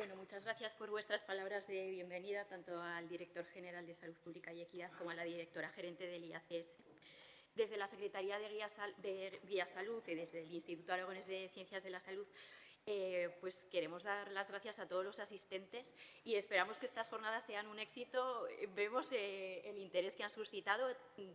Bueno, muchas gracias por vuestras palabras de bienvenida, tanto al director general de Salud Pública y Equidad como a la directora gerente del IACS. Desde la Secretaría de Guía Salud y desde el Instituto Aragonés de Ciencias de la Salud, pues queremos dar las gracias a todos los asistentes y esperamos que estas jornadas sean un éxito. Vemos el interés que han suscitado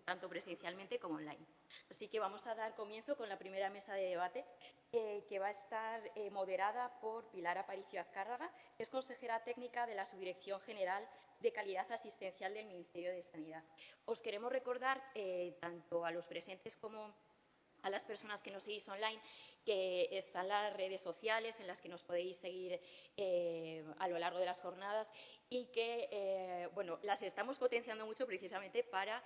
tanto presencialmente como online. Así que vamos a dar comienzo con la primera mesa de debate, que va a estar moderada por Pilar Aparicio Azcárraga, que es consejera técnica de la Subdirección General de Calidad Asistencial del Ministerio de Sanidad. Os queremos recordar, tanto a los presentes como a las personas que nos seguís online, que están las redes sociales en las que nos podéis seguir a lo largo de las jornadas y que bueno, las estamos potenciando mucho precisamente para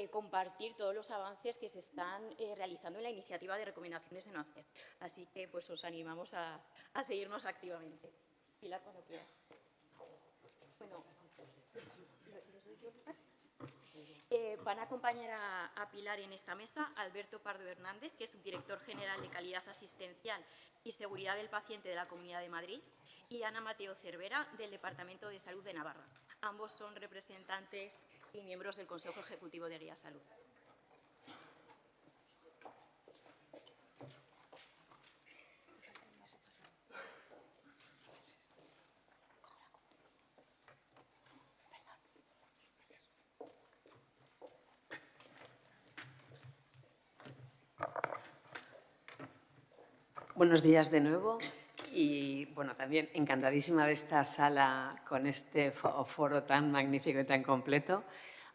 compartir todos los avances que se están realizando en la iniciativa de recomendaciones de no hacer. Así que pues os animamos a seguirnos activamente. Pilar, cuando quieras. Bueno, van a acompañar a Pilar en esta mesa Alberto Pardo Hernández, que es subdirector general de Calidad Asistencial y Seguridad del Paciente de la Comunidad de Madrid, y Ana Mateo Cervera, del Departamento de Salud de Navarra. Ambos son representantes y miembros del Consejo Ejecutivo de Guía Salud. Buenos días de nuevo y, bueno, también encantadísima de esta sala con este foro tan magnífico y tan completo.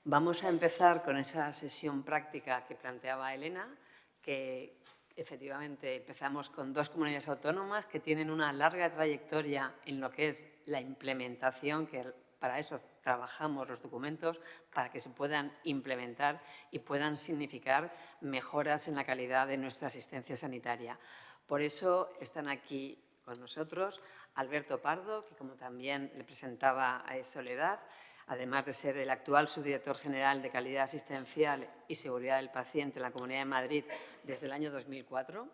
Vamos a empezar con esa sesión práctica que planteaba Elena, que efectivamente empezamos con 2 comunidades autónomas que tienen una larga trayectoria en lo que es la implementación, que para eso trabajamos los documentos, para que se puedan implementar y puedan significar mejoras en la calidad de nuestra asistencia sanitaria. Por eso están aquí con nosotros Alberto Pardo, que como también le presentaba a Soledad, además de ser el actual subdirector general de Calidad Asistencial y Seguridad del Paciente en la Comunidad de Madrid desde el año 2004,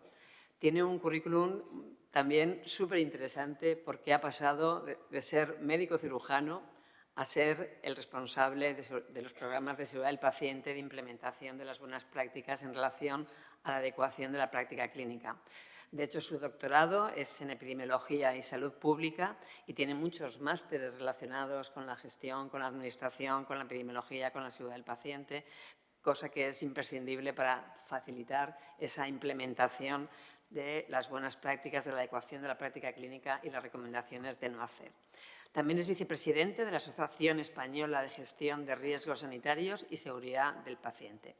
tiene un currículum también súper interesante porque ha pasado de ser médico cirujano a ser el responsable de los programas de seguridad del paciente, de implementación de las buenas prácticas en relación a la adecuación de la práctica clínica. De hecho, su doctorado es en epidemiología y salud pública y tiene muchos másteres relacionados con la gestión, con la administración, con la epidemiología, con la seguridad del paciente, cosa que es imprescindible para facilitar esa implementación de las buenas prácticas, de la adecuación de la práctica clínica y las recomendaciones de no hacer. También es vicepresidente de la Asociación Española de Gestión de Riesgos Sanitarios y Seguridad del Paciente.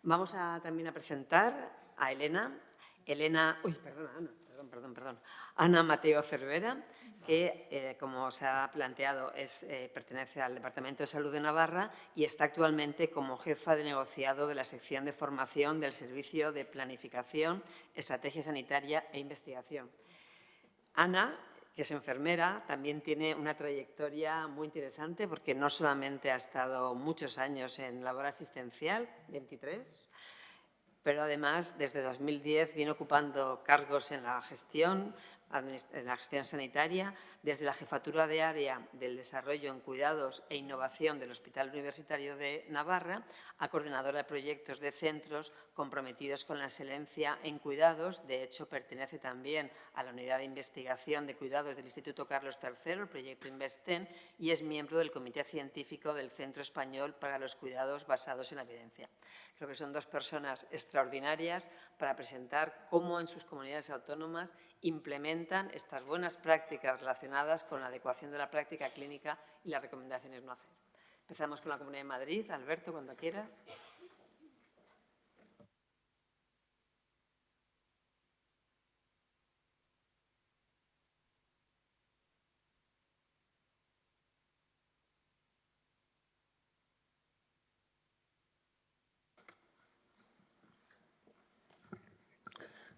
Vamos también a presentar a Ana Mateo Cervera, que, como se ha planteado, pertenece al Departamento de Salud de Navarra y está actualmente como jefa de negociado de la sección de formación del Servicio de Planificación, Estrategia Sanitaria e Investigación. Ana, que es enfermera, también tiene una trayectoria muy interesante porque no solamente ha estado muchos años en labor asistencial, 23, pero además desde 2010 viene ocupando cargos en la gestión sanitaria, desde la Jefatura de Área del Desarrollo en Cuidados e Innovación del Hospital Universitario de Navarra a coordinadora de proyectos de centros comprometidos con la excelencia en cuidados. De hecho, pertenece también a la Unidad de Investigación de Cuidados del Instituto Carlos III, el proyecto INVESTEN, y es miembro del Comité Científico del Centro Español para los Cuidados Basados en la Evidencia. Creo que son 2 personas extraordinarias para presentar cómo en sus comunidades autónomas implementan estas buenas prácticas relacionadas con la adecuación de la práctica clínica y las recomendaciones no hacer. Empezamos con la Comunidad de Madrid. Alberto, cuando quieras.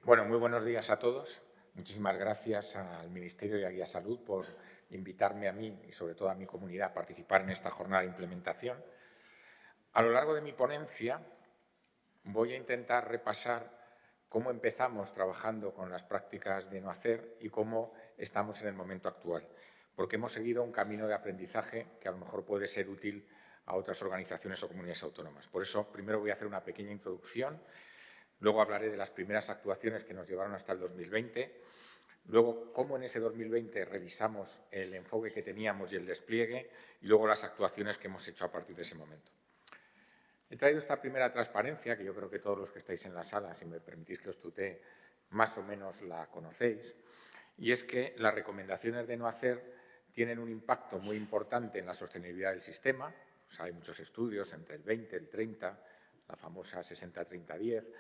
Bueno, muy buenos días a todos. Muchísimas gracias al Ministerio y a Guía Salud por invitarme a mí y sobre todo a mi comunidad a participar en esta jornada de implementación. A lo largo de mi ponencia voy a intentar repasar cómo empezamos trabajando con las prácticas de no hacer y cómo estamos en el momento actual, porque hemos seguido un camino de aprendizaje que a lo mejor puede ser útil a otras organizaciones o comunidades autónomas. Por eso, primero voy a hacer una pequeña introducción, luego hablaré de las primeras actuaciones que nos llevaron hasta el 2020, luego cómo en ese 2020 revisamos el enfoque que teníamos y el despliegue, y luego las actuaciones que hemos hecho a partir de ese momento. He traído esta primera transparencia, que yo creo que todos los que estáis en la sala, si me permitís que os tutee, más o menos la conocéis, y es que las recomendaciones de no hacer tienen un impacto muy importante en la sostenibilidad del sistema. O sea, hay muchos estudios entre el 20, el 30, la famosa 60-30-10,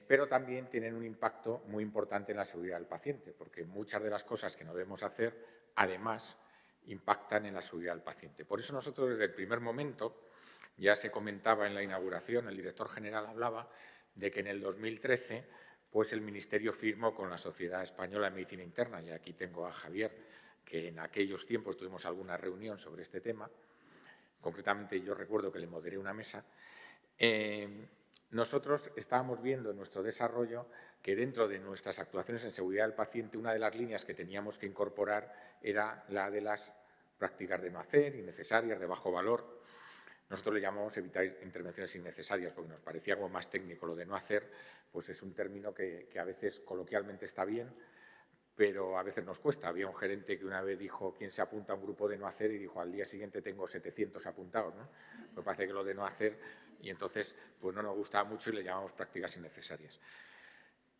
pero también tienen un impacto muy importante en la seguridad del paciente, porque muchas de las cosas que no debemos hacer, además, impactan en la seguridad del paciente. Por eso nosotros, desde el primer momento, ya se comentaba en la inauguración, el director general hablaba de que en el 2013 pues el Ministerio firmó con la Sociedad Española de Medicina Interna, y aquí tengo a Javier, que en aquellos tiempos tuvimos alguna reunión sobre este tema, concretamente yo recuerdo que le moderé una mesa. Nosotros estábamos viendo en nuestro desarrollo que dentro de nuestras actuaciones en seguridad del paciente, una de las líneas que teníamos que incorporar era la de las prácticas de no hacer, innecesarias, de bajo valor. Nosotros le llamamos evitar intervenciones innecesarias porque nos parecía como más técnico. Lo de no hacer, pues es un término que a veces coloquialmente está bien, pero a veces nos cuesta. Había un gerente que una vez dijo quién se apunta a un grupo de no hacer y dijo al día siguiente tengo 700 apuntados, ¿no? Pues parece que lo de no hacer, y entonces pues no nos gustaba mucho y le llamamos prácticas innecesarias.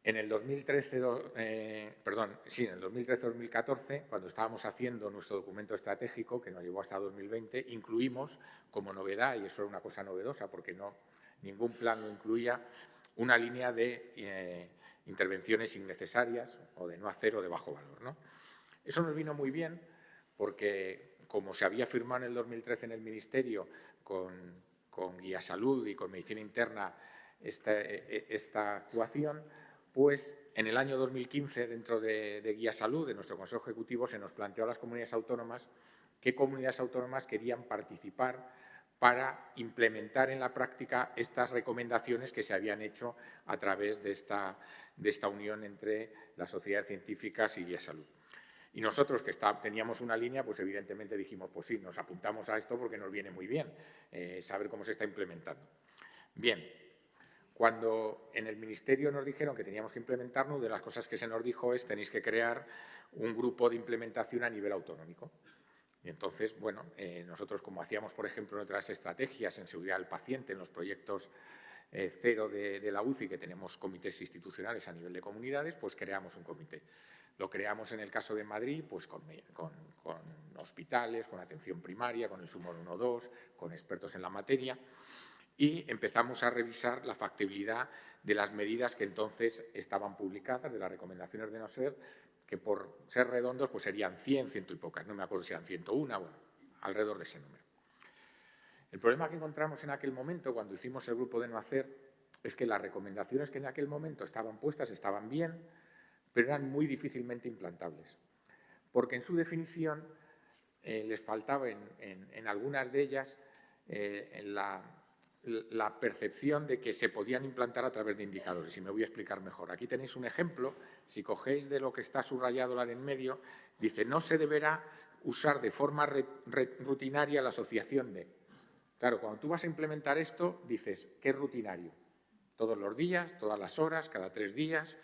En el 2013-2014, cuando estábamos haciendo nuestro documento estratégico, que nos llevó hasta 2020, incluimos como novedad, y eso era una cosa novedosa porque ningún plan lo incluía, una línea de intervenciones innecesarias o de no hacer o de bajo valor, ¿no? Eso nos vino muy bien porque, como se había firmado en el 2013 en el Ministerio con Guía Salud y con Medicina Interna esta actuación, pues en el año 2015, dentro de Guía Salud, de nuestro Consejo Ejecutivo, se nos planteó a las comunidades autónomas qué comunidades autónomas querían participar para implementar en la práctica estas recomendaciones que se habían hecho a través de esta unión entre las sociedades científicas y Guía Salud. Y nosotros, que teníamos una línea, pues evidentemente dijimos, pues sí, nos apuntamos a esto porque nos viene muy bien saber cómo se está implementando. Bien. Cuando en el Ministerio nos dijeron que teníamos que implementarlo, una de las cosas que se nos dijo es tenéis que crear un grupo de implementación a nivel autonómico. Y entonces, bueno, nosotros como hacíamos, por ejemplo, en otras estrategias en seguridad del paciente, en los proyectos cero de la UCI, que tenemos comités institucionales a nivel de comunidades, pues creamos un comité. Lo creamos en el caso de Madrid, pues con hospitales, con atención primaria, con el SUMOR 1-2, con expertos en la materia, y empezamos a revisar la factibilidad de las medidas que entonces estaban publicadas, de las recomendaciones de no ser, que por ser redondos pues serían 100, ciento y pocas, no me acuerdo si eran 101, bueno, alrededor de ese número. El problema que encontramos en aquel momento, cuando hicimos el grupo de no hacer, es que las recomendaciones que en aquel momento estaban puestas estaban bien, pero eran muy difícilmente implantables, porque en su definición les faltaba en algunas de ellas la percepción de que se podían implantar a través de indicadores, y me voy a explicar mejor. Aquí tenéis un ejemplo, si cogéis de lo que está subrayado la de en medio, dice no se deberá usar de forma rutinaria la asociación de. Claro, cuando tú vas a implementar esto, dices, ¿qué es rutinario? Todos los días, todas las horas, cada 3 días,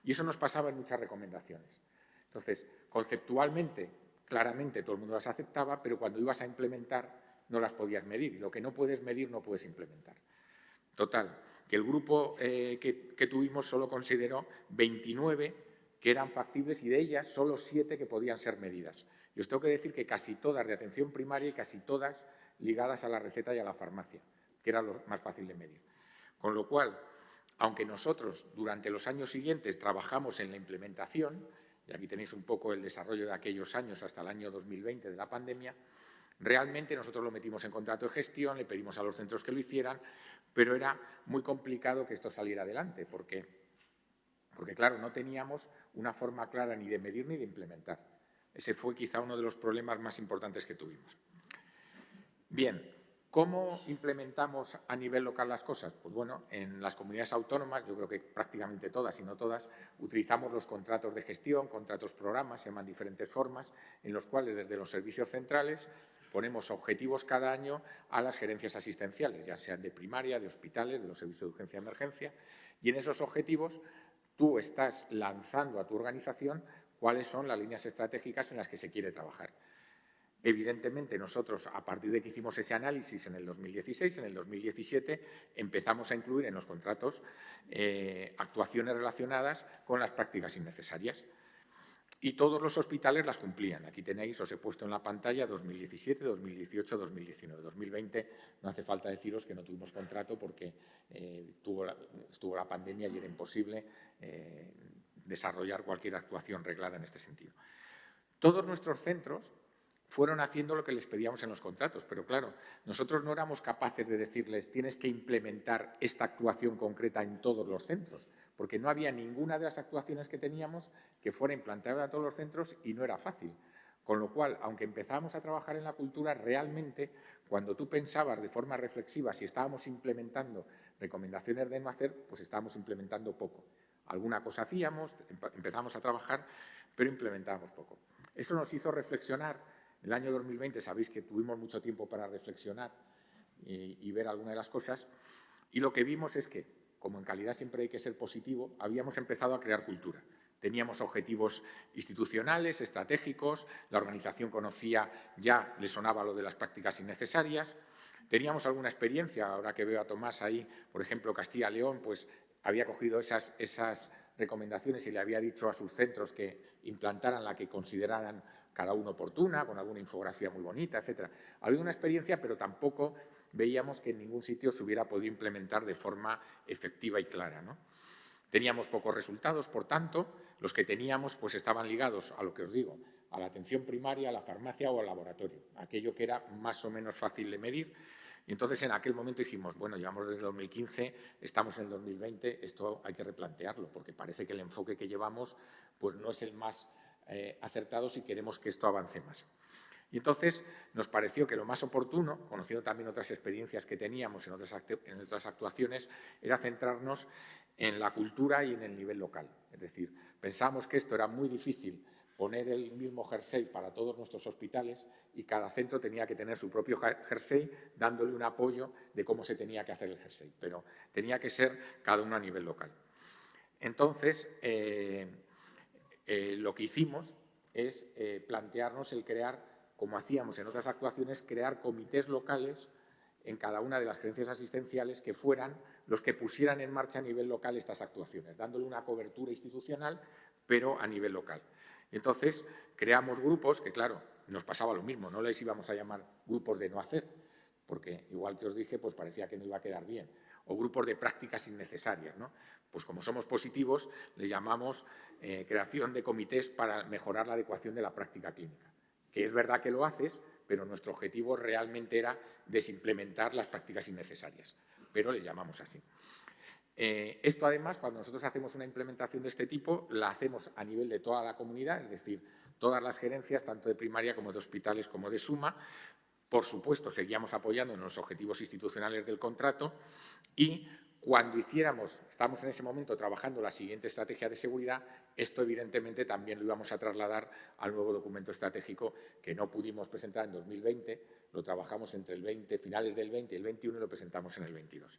y eso nos pasaba en muchas recomendaciones. Entonces, conceptualmente, claramente todo el mundo las aceptaba, pero cuando ibas a implementar no las podías medir, y lo que no puedes medir no puedes implementar. Total, que el grupo que tuvimos solo consideró 29 que eran factibles y de ellas solo 7 que podían ser medidas. Y os tengo que decir que casi todas de atención primaria y casi todas ligadas a la receta y a la farmacia, que era lo más fácil de medir. Con lo cual, aunque nosotros durante los años siguientes trabajamos en la implementación, y aquí tenéis un poco el desarrollo de aquellos años hasta el año 2020 de la pandemia, realmente nosotros lo metimos en contrato de gestión, le pedimos a los centros que lo hicieran, pero era muy complicado que esto saliera adelante, porque claro, no teníamos una forma clara ni de medir ni de implementar. Ese fue quizá uno de los problemas más importantes que tuvimos. Bien, ¿Cómo implementamos a nivel local las cosas? Pues bueno, en las comunidades autónomas, yo creo que prácticamente todas, si no todas, utilizamos los contratos de gestión, contratos programas, se llaman diferentes formas, en los cuales desde los servicios centrales ponemos objetivos cada año a las gerencias asistenciales, ya sean de primaria, de hospitales, de los servicios de urgencia y emergencia, y en esos objetivos tú estás lanzando a tu organización cuáles son las líneas estratégicas en las que se quiere trabajar. Evidentemente, nosotros, a partir de que hicimos ese análisis en el 2016, en el 2017, empezamos a incluir en los contratos actuaciones relacionadas con las prácticas innecesarias. Y todos los hospitales las cumplían. Aquí tenéis, os he puesto en la pantalla 2017, 2018, 2019. 2020 no hace falta deciros que no tuvimos contrato porque estuvo la pandemia y era imposible desarrollar cualquier actuación reglada en este sentido. Todos nuestros centros fueron haciendo lo que les pedíamos en los contratos, pero claro, nosotros no éramos capaces de decirles tienes que implementar esta actuación concreta en todos los centros, porque no había ninguna de las actuaciones que teníamos que fuera implantada a todos los centros y no era fácil. Con lo cual, aunque empezábamos a trabajar en la cultura, realmente, cuando tú pensabas de forma reflexiva si estábamos implementando recomendaciones de no hacer, pues estábamos implementando poco. Alguna cosa hacíamos, empezamos a trabajar, pero implementábamos poco. Eso nos hizo reflexionar. El año 2020, sabéis que tuvimos mucho tiempo para reflexionar y ver algunas de las cosas, y lo que vimos es que, como en calidad siempre hay que ser positivo, habíamos empezado a crear cultura. Teníamos objetivos institucionales, estratégicos, la organización conocía, ya le sonaba lo de las prácticas innecesarias. Teníamos alguna experiencia, ahora que veo a Tomás ahí, por ejemplo, Castilla-León, pues había cogido esas recomendaciones y le había dicho a sus centros que implantaran la que consideraran cada uno oportuna, con alguna infografía muy bonita, etc. Había una experiencia, pero tampoco veíamos que en ningún sitio se hubiera podido implementar de forma efectiva y clara, ¿no? Teníamos pocos resultados, por tanto, los que teníamos pues estaban ligados a lo que os digo, a la atención primaria, a la farmacia o al laboratorio, aquello que era más o menos fácil de medir. Y entonces en aquel momento dijimos, bueno, llevamos desde 2015, estamos en el 2020, esto hay que replantearlo, porque parece que el enfoque que llevamos pues no es el más acertado si queremos que esto avance más. Y entonces nos pareció que lo más oportuno, conociendo también otras experiencias que teníamos en otras actuaciones, era centrarnos en la cultura y en el nivel local. Es decir, pensamos que esto era muy difícil, poner el mismo jersey para todos nuestros hospitales y cada centro tenía que tener su propio jersey dándole un apoyo de cómo se tenía que hacer el jersey, pero tenía que ser cada uno a nivel local. Entonces, lo que hicimos es plantearnos el crear, como hacíamos en otras actuaciones, crear comités locales en cada una de las gerencias asistenciales que fueran los que pusieran en marcha a nivel local estas actuaciones, dándole una cobertura institucional, pero a nivel local. Entonces, creamos grupos que, claro, nos pasaba lo mismo, no les íbamos a llamar grupos de no hacer, porque, igual que os dije, pues parecía que no iba a quedar bien, o grupos de prácticas innecesarias, ¿no? Pues como somos positivos, le llamamos creación de comités para mejorar la adecuación de la práctica clínica, que es verdad que lo haces, pero nuestro objetivo realmente era desimplementar las prácticas innecesarias, pero les llamamos así. Esto, además, cuando nosotros hacemos una implementación de este tipo, la hacemos a nivel de toda la comunidad, es decir, todas las gerencias, tanto de primaria como de hospitales como de suma. Por supuesto, seguíamos apoyando en los objetivos institucionales del contrato y cuando estamos en ese momento trabajando la siguiente estrategia de seguridad, esto evidentemente también lo íbamos a trasladar al nuevo documento estratégico que no pudimos presentar en 2020, lo trabajamos entre finales del 20 y el 21 y lo presentamos en el 22.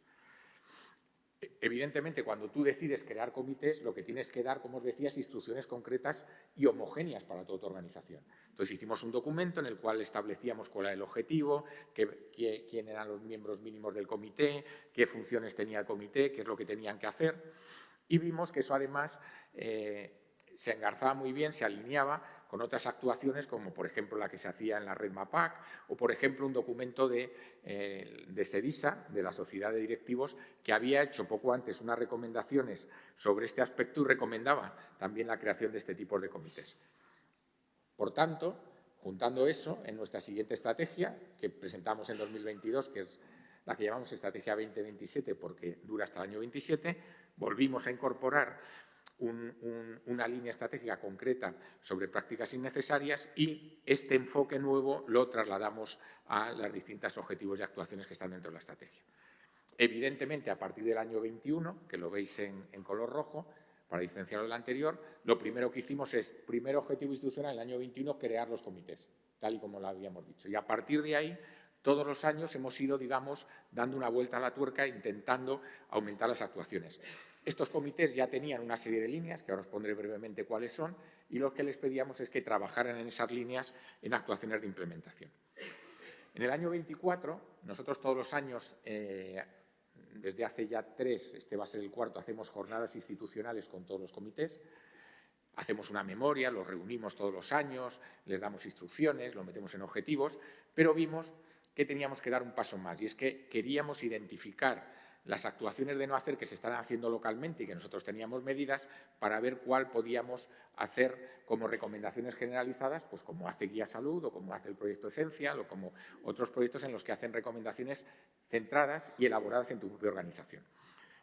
Evidentemente, cuando tú decides crear comités, lo que tienes que dar, como os decía, es instrucciones concretas y homogéneas para toda tu organización. Entonces, hicimos un documento en el cual establecíamos cuál era el objetivo, quién eran los miembros mínimos del comité, qué funciones tenía el comité, qué es lo que tenían que hacer. Y vimos que eso, además, se engarzaba muy bien, se alineaba con otras actuaciones, como por ejemplo la que se hacía en la red MAPAC, o por ejemplo un documento de SEDISA, de la Sociedad de Directivos, que había hecho poco antes unas recomendaciones sobre este aspecto y recomendaba también la creación de este tipo de comités. Por tanto, juntando eso en nuestra siguiente estrategia, que presentamos en 2022, que es la que llamamos Estrategia 2027 porque dura hasta el año 27, volvimos a incorporar una línea estratégica concreta sobre prácticas innecesarias y este enfoque nuevo lo trasladamos a los distintos objetivos y actuaciones que están dentro de la estrategia. Evidentemente, a partir del año 21, que lo veis en color rojo, para diferenciarlo del anterior, lo primero que hicimos es, primer objetivo institucional en el año 21, crear los comités, tal y como lo habíamos dicho. Y a partir de ahí, todos los años hemos ido, digamos, dando una vuelta a la tuerca, intentando aumentar las actuaciones. Estos comités ya tenían una serie de líneas, que ahora os pondré brevemente cuáles son, y lo que les pedíamos es que trabajaran en esas líneas en actuaciones de implementación. En el año 24, nosotros todos los años, desde hace ya 3, este va a ser el 4, hacemos jornadas institucionales con todos los comités, hacemos una memoria, los reunimos todos los años, les damos instrucciones, lo metemos en objetivos, pero vimos que teníamos que dar un paso más y es que queríamos identificar las actuaciones de no hacer que se están haciendo localmente y que nosotros teníamos medidas para ver cuál podíamos hacer como recomendaciones generalizadas, pues como hace Guía Salud o como hace el proyecto Esencial o como otros proyectos en los que hacen recomendaciones centradas y elaboradas en tu propia organización.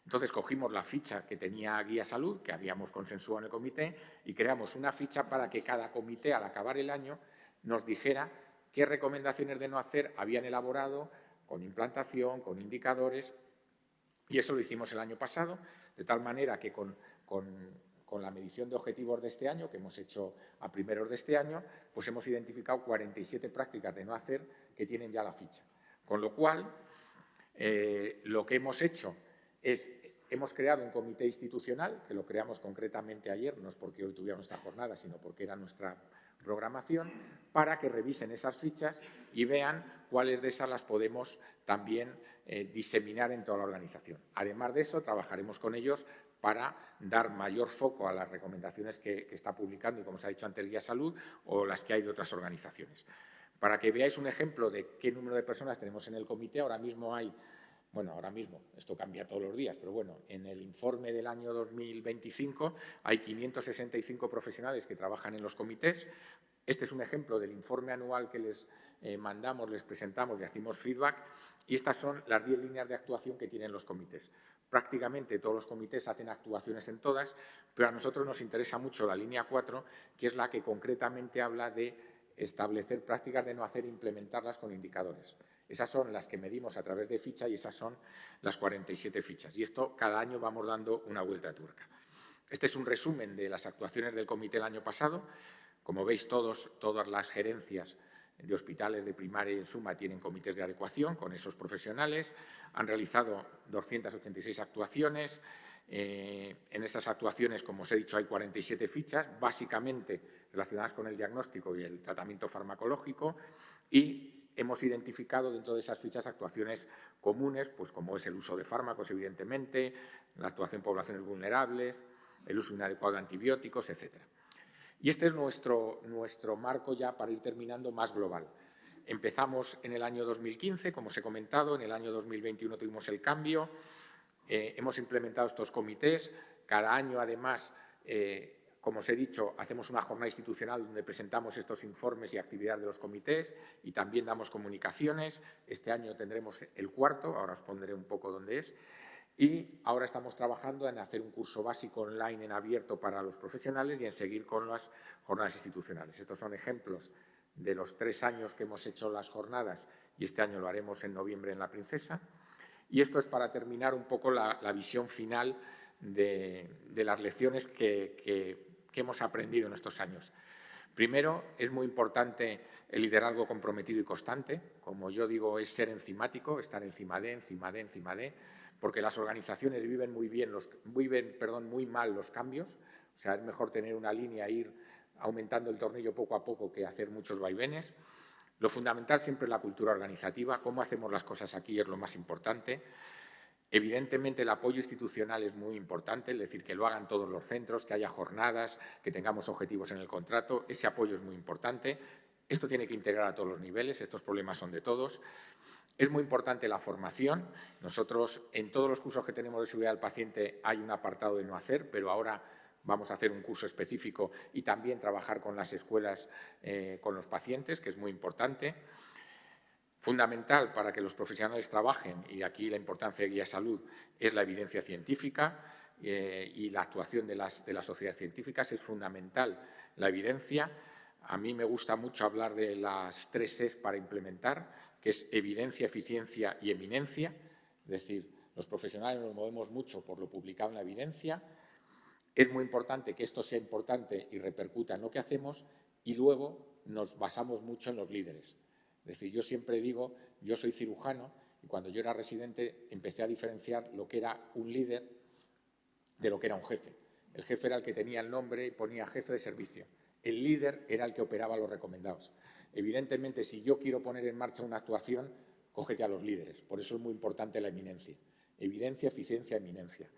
Entonces, cogimos la ficha que tenía Guía Salud, que habíamos consensuado en el comité, y creamos una ficha para que cada comité, al acabar el año, nos dijera qué recomendaciones de no hacer habían elaborado con implantación, con indicadores. Y eso lo hicimos el año pasado, de tal manera que con la medición de objetivos de este año, que hemos hecho a primeros de este año, pues hemos identificado 47 prácticas de no hacer que tienen ya la ficha. Con lo cual, lo que hemos hecho es, hemos creado un comité institucional, que lo creamos concretamente ayer, no es porque hoy tuviéramos esta jornada, sino porque era nuestra programación, para que revisen esas fichas y vean cuáles de esas las podemos también diseminar en toda la organización. Además de eso, trabajaremos con ellos para dar mayor foco a las recomendaciones que está publicando y, como se ha dicho antes, Guía Salud o las que hay de otras organizaciones. Para que veáis un ejemplo de qué número de personas tenemos en el comité, ahora mismo hay, bueno, ahora mismo, esto cambia todos los días, pero bueno, en el informe del año 2025 hay 565 profesionales que trabajan en los comités. Este es un ejemplo del informe anual que les mandamos, les presentamos y hacemos feedback. Y estas son las 10 líneas de actuación que tienen los comités. Prácticamente todos los comités hacen actuaciones en todas, pero a nosotros nos interesa mucho la línea 4, que es la que concretamente habla de establecer prácticas de no hacer e implementarlas con indicadores. Esas son las que medimos a través de ficha y esas son las 47 fichas. Y esto cada año vamos dando una vuelta de tuerca. Este es un resumen de las actuaciones del comité el año pasado. Como veis, todas las gerencias de hospitales de primaria y en suma tienen comités de adecuación con esos profesionales. Han realizado 286 actuaciones. En esas actuaciones, como os he dicho, hay 47 fichas, básicamente relacionadas con el diagnóstico y el tratamiento farmacológico, y hemos identificado dentro de esas fichas actuaciones comunes, pues como es el uso de fármacos, evidentemente, la actuación en poblaciones vulnerables, el uso inadecuado de antibióticos, etcétera. Y este es nuestro marco ya para ir terminando más global. Empezamos en el año 2015, como os he comentado, en el año 2021 tuvimos el cambio, hemos implementado estos comités, cada año además, como os he dicho, hacemos una jornada institucional donde presentamos estos informes y actividades de los comités y también damos comunicaciones. Este año tendremos el 4, ahora os pondré un poco dónde es. Y ahora estamos trabajando en hacer un curso básico online en abierto para los profesionales y en seguir con las jornadas institucionales. Estos son ejemplos de los 3 años que hemos hecho las jornadas y este año lo haremos en noviembre en La Princesa. Y esto es para terminar un poco la visión final de las lecciones que hemos aprendido en estos años. Primero, es muy importante el liderazgo comprometido y constante. Como yo digo, es ser enzimático, estar encima de, porque las organizaciones viven muy mal los cambios. O sea, es mejor tener una línea e ir aumentando el tornillo poco a poco que hacer muchos vaivenes. Lo fundamental siempre es la cultura organizativa. Cómo hacemos las cosas aquí es lo más importante. Evidentemente, el apoyo institucional es muy importante, es decir, que lo hagan todos los centros, que haya jornadas, que tengamos objetivos en el contrato. Ese apoyo es muy importante. Esto tiene que integrar a todos los niveles, estos problemas son de todos. Es muy importante la formación. Nosotros, en todos los cursos que tenemos de seguridad del paciente, hay un apartado de no hacer, pero ahora vamos a hacer un curso específico y también trabajar con las escuelas, con los pacientes, que es muy importante. Fundamental para que los profesionales trabajen, y aquí la importancia de Guía Salud, es la evidencia científica y la actuación de las sociedades científicas. Es fundamental la evidencia. A mí me gusta mucho hablar de las 3 E's para implementar, que es evidencia, eficiencia y eminencia. Es decir, los profesionales nos movemos mucho por lo publicado en la evidencia. Es muy importante que esto sea importante y repercuta en lo que hacemos, y luego nos basamos mucho en los líderes. Es decir, yo siempre digo, yo soy cirujano y cuando yo era residente empecé a diferenciar lo que era un líder de lo que era un jefe. El jefe era el que tenía el nombre y ponía jefe de servicio. El líder era el que operaba los recomendados. Evidentemente, si yo quiero poner en marcha una actuación, cógete a los líderes. Por eso es muy importante la eminencia. Evidencia, eficiencia, eminencia.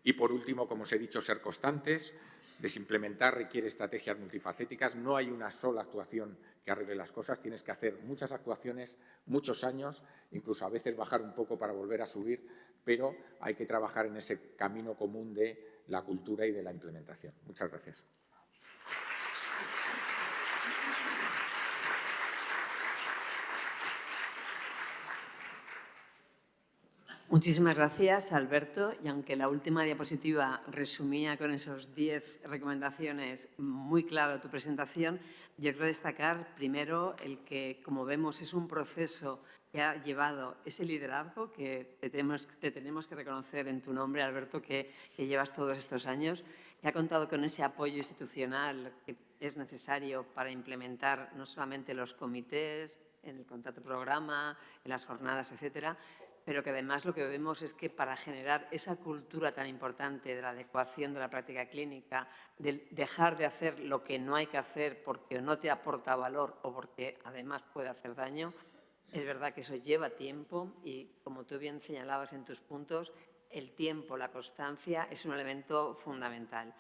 Y por último, como os he dicho, ser constantes. Desimplementar requiere estrategias multifacéticas. No hay una sola actuación que arregle las cosas. Tienes que hacer muchas actuaciones, muchos años, incluso a veces bajar un poco para volver a subir, pero hay que trabajar en ese camino común de la cultura y de la implementación. Muchas gracias. Muchísimas gracias, Alberto. Y aunque la última diapositiva resumía con esos 10 recomendaciones muy claro tu presentación, yo quiero destacar primero el que, como vemos, es un proceso que ha llevado ese liderazgo que te tenemos que reconocer en tu nombre, Alberto, que llevas todos estos años, que ha contado con ese apoyo institucional que es necesario para implementar no solamente los comités, en el contrato programa, en las jornadas, etcétera, pero que además lo que vemos es que para generar esa cultura tan importante de la adecuación de la práctica clínica, de dejar de hacer lo que no hay que hacer porque no te aporta valor o porque además puede hacer daño, es verdad que eso lleva tiempo y, como tú bien señalabas en tus puntos, el tiempo, la constancia es un elemento fundamental.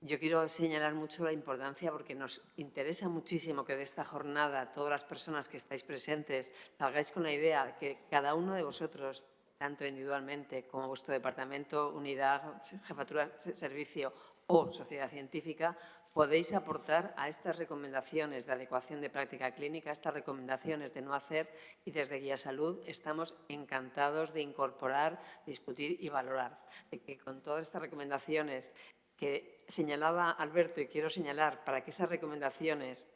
Yo quiero señalar mucho la importancia porque nos interesa muchísimo que de esta jornada todas las personas que estáis presentes salgáis con la idea de que cada uno de vosotros, tanto individualmente como vuestro departamento, unidad, jefatura de servicio o sociedad científica, podéis aportar a estas recomendaciones de adecuación de práctica clínica, estas recomendaciones de no hacer, y desde Guía Salud estamos encantados de incorporar, discutir y valorar. De que con todas estas recomendaciones que señalaba Alberto y quiero señalar, para que esas recomendaciones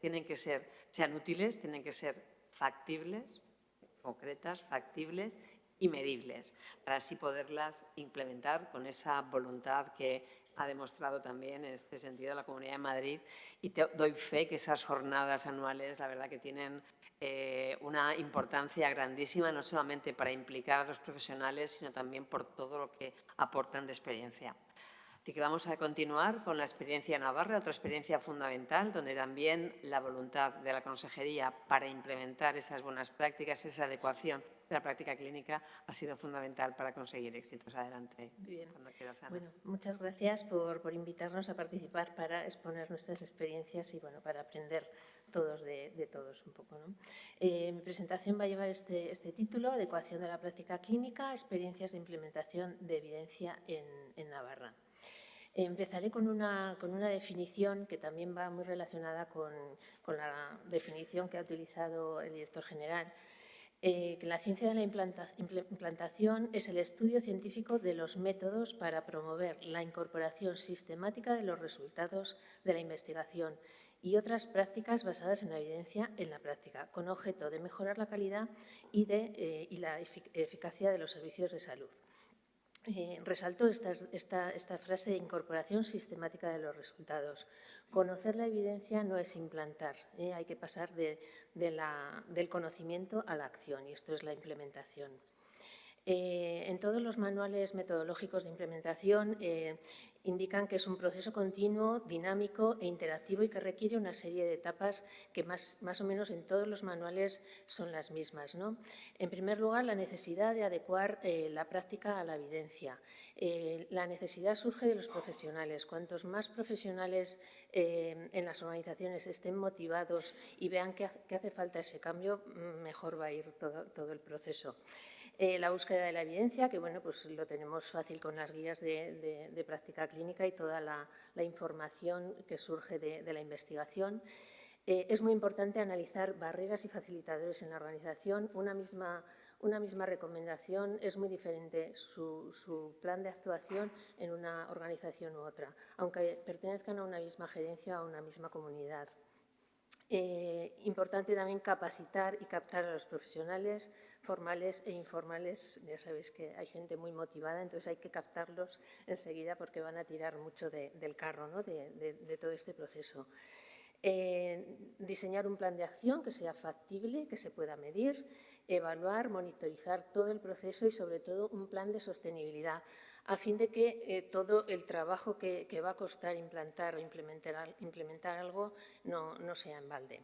sean útiles, tienen que ser factibles, concretas, factibles y medibles, para así poderlas implementar con esa voluntad que ha demostrado también en este sentido la Comunidad de Madrid. Y te doy fe que esas jornadas anuales, la verdad que tienen una importancia grandísima, no solamente para implicar a los profesionales, sino también por todo lo que aportan de experiencia. Así que vamos a continuar con la experiencia navarra, otra experiencia fundamental, donde también la voluntad de la Consejería para implementar esas buenas prácticas, esa adecuación de la práctica clínica ha sido fundamental para conseguir éxitos. Adelante. Bien. Cuando quieras, Ana. Bueno, muchas gracias por invitarnos a participar para exponer nuestras experiencias y bueno, para aprender todos de todos un poco, ¿no? Mi presentación va a llevar este título: Adecuación de la práctica clínica, experiencias de implementación de evidencia en Navarra. Empezaré con una definición que también va muy relacionada con la definición que ha utilizado el director general, que la ciencia de la implantación es el estudio científico de los métodos para promover la incorporación sistemática de los resultados de la investigación y otras prácticas basadas en la evidencia en la práctica, con objeto de mejorar la calidad y la eficacia de los servicios de salud. Resaltó esta frase de incorporación sistemática de los resultados. Conocer la evidencia no es implantar, hay que pasar del conocimiento a la acción, y esto es la implementación. En todos los manuales metodológicos de implementación indican que es un proceso continuo, dinámico e interactivo y que requiere una serie de etapas que más o menos en todos los manuales son las mismas, ¿no? En primer lugar, la necesidad de adecuar la práctica a la evidencia. La necesidad surge de los profesionales. Cuantos más profesionales en las organizaciones estén motivados y vean que hace falta ese cambio, mejor va a ir todo el proceso. La búsqueda de la evidencia, que bueno, pues lo tenemos fácil con las guías de práctica clínica y toda la información que surge de la investigación. Es muy importante analizar barreras y facilitadores en la organización. Una misma una misma recomendación es muy diferente su plan de actuación en una organización u otra, aunque pertenezcan a una misma gerencia o a una misma comunidad. Importante también capacitar y captar a los profesionales formales e informales. Ya sabéis que hay gente muy motivada, entonces hay que captarlos enseguida porque van a tirar mucho del carro, ¿no? de todo este proceso. Diseñar un plan de acción que sea factible, que se pueda medir, evaluar, monitorizar todo el proceso y, sobre todo, un plan de sostenibilidad, a fin de que todo el trabajo que va a costar implantar o implementar algo no sea en balde.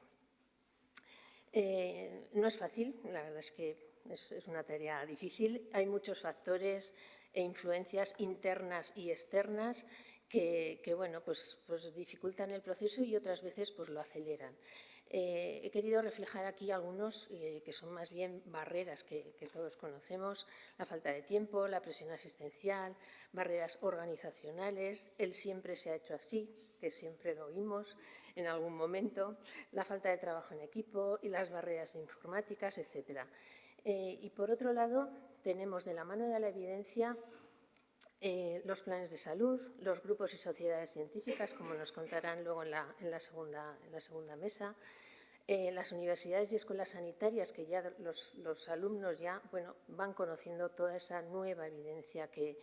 No es fácil, la verdad es que es una tarea difícil. Hay muchos factores e influencias internas y externas que bueno, pues dificultan el proceso y otras veces pues lo aceleran. He querido reflejar aquí algunos que son más bien barreras que todos conocemos: la falta de tiempo, la presión asistencial, barreras organizacionales, el siempre se ha hecho así, que siempre lo oímos en algún momento, la falta de trabajo en equipo y las barreras informáticas, etc. Y por otro lado, tenemos de la mano de la evidencia los planes de salud, los grupos y sociedades científicas, como nos contarán luego en la segunda mesa, las universidades y escuelas sanitarias, que ya los alumnos ya van conociendo toda esa nueva evidencia que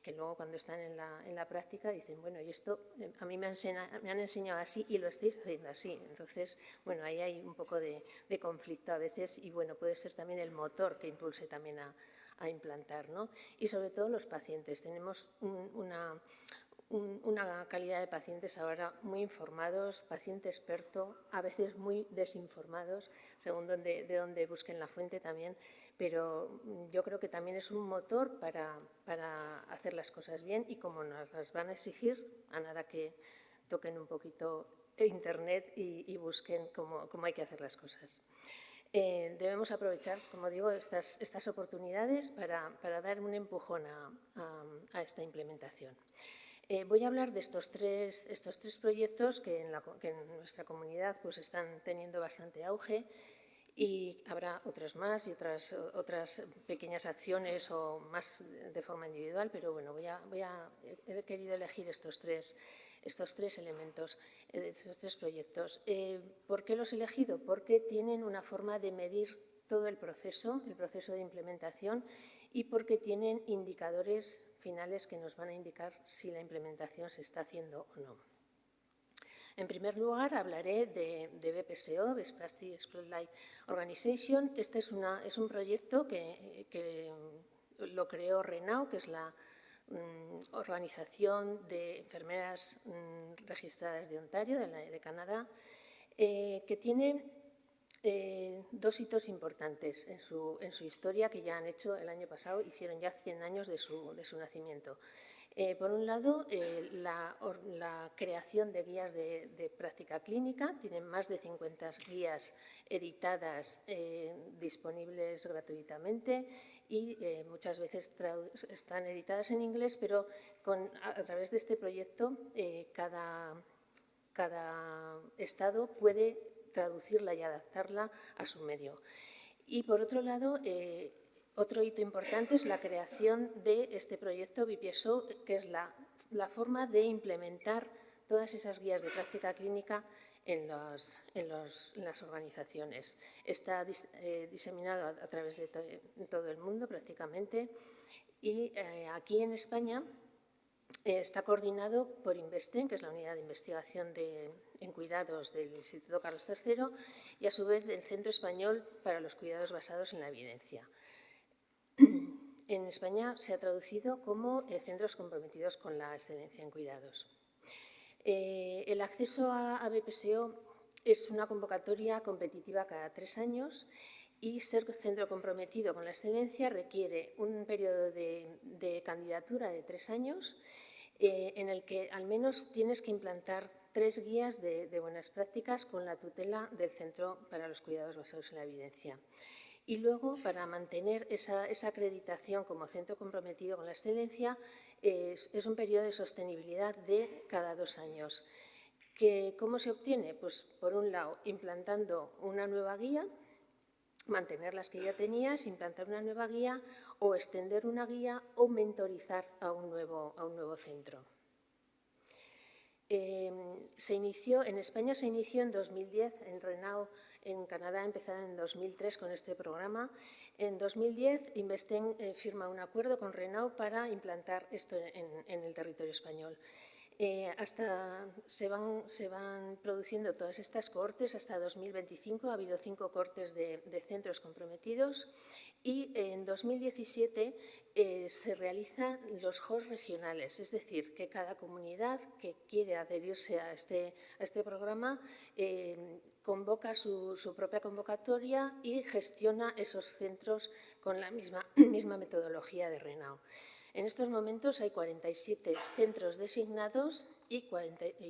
luego, cuando están en la práctica, dicen, bueno, y esto a mí me han enseñado así y lo estáis haciendo así. Entonces, bueno, ahí hay un poco de conflicto a veces y, bueno, puede ser también el motor que impulse también a implantar, ¿no? Y sobre todo los pacientes. Tenemos una calidad de pacientes ahora muy informados, paciente experto, a veces muy desinformados, según de dónde busquen la fuente también, pero yo creo que también es un motor para hacer las cosas bien, y como nos las van a exigir, a nada que toquen un poquito Internet y busquen cómo hay que hacer las cosas. Debemos aprovechar, como digo, estas oportunidades para dar un empujón a esta implementación. Voy a hablar de estos tres proyectos que en nuestra comunidad pues están teniendo bastante auge, y habrá otros más y otras pequeñas acciones o más de forma individual, pero bueno, he querido elegir estos tres elementos, estos tres proyectos. ¿Por qué los he elegido? Porque tienen una forma de medir todo el proceso de implementación, y porque tienen indicadores finales que nos van a indicar si la implementación se está haciendo o no. En primer lugar, hablaré de BPSO, Best Practice Spotlight Organization. Este es un proyecto que lo creó RENAU, que es la Organización de Enfermeras Registradas de Ontario, de Canadá, que tiene dos hitos importantes en su historia, que ya han hecho el año pasado. Hicieron ya 100 años de su nacimiento. Por un lado, la creación de guías de práctica clínica. Tienen más de 50 guías editadas, disponibles gratuitamente, y muchas veces están editadas en inglés, pero a través de este proyecto cada estado puede traducirla y adaptarla a su medio. Y por otro lado, otro hito importante es la creación de este proyecto BPSO, que es la forma de implementar todas esas guías de práctica clínica en las organizaciones. Está diseminado a través de todo el mundo prácticamente, y aquí en España está coordinado por Investen, que es la unidad de investigación en cuidados del Instituto Carlos III, y a su vez del Centro Español para los Cuidados Basados en la Evidencia. En España se ha traducido como Centros Comprometidos con la Excelencia en Cuidados. El acceso a BPSO es una convocatoria competitiva cada 3 años, y ser centro comprometido con la excelencia requiere un periodo de candidatura de 3 años, en el que al menos tienes que implantar 3 guías de buenas prácticas con la tutela del Centro para los Cuidados Basados en la Evidencia. Y luego, para mantener esa acreditación como centro comprometido con la excelencia, es un periodo de sostenibilidad de cada 2 años. ¿Cómo se obtiene? Pues, por un lado, implantando una nueva guía, mantener las que ya tenías, implantar una nueva guía o extender una guía o mentorizar a un nuevo centro. En España se inició en 2010, en Renault, en Canadá empezaron en 2003 con este programa. En 2010 Investec firma un acuerdo con Renault para implantar esto en el territorio español. Se van produciendo todas estas cohortes hasta 2025. Ha habido 5 cohortes de centros comprometidos y en 2017 se realizan los HOS regionales, es decir, que cada comunidad que quiere adherirse a este programa convoca su propia convocatoria y gestiona esos centros con la misma metodología de Renault. En estos momentos hay 47 centros designados y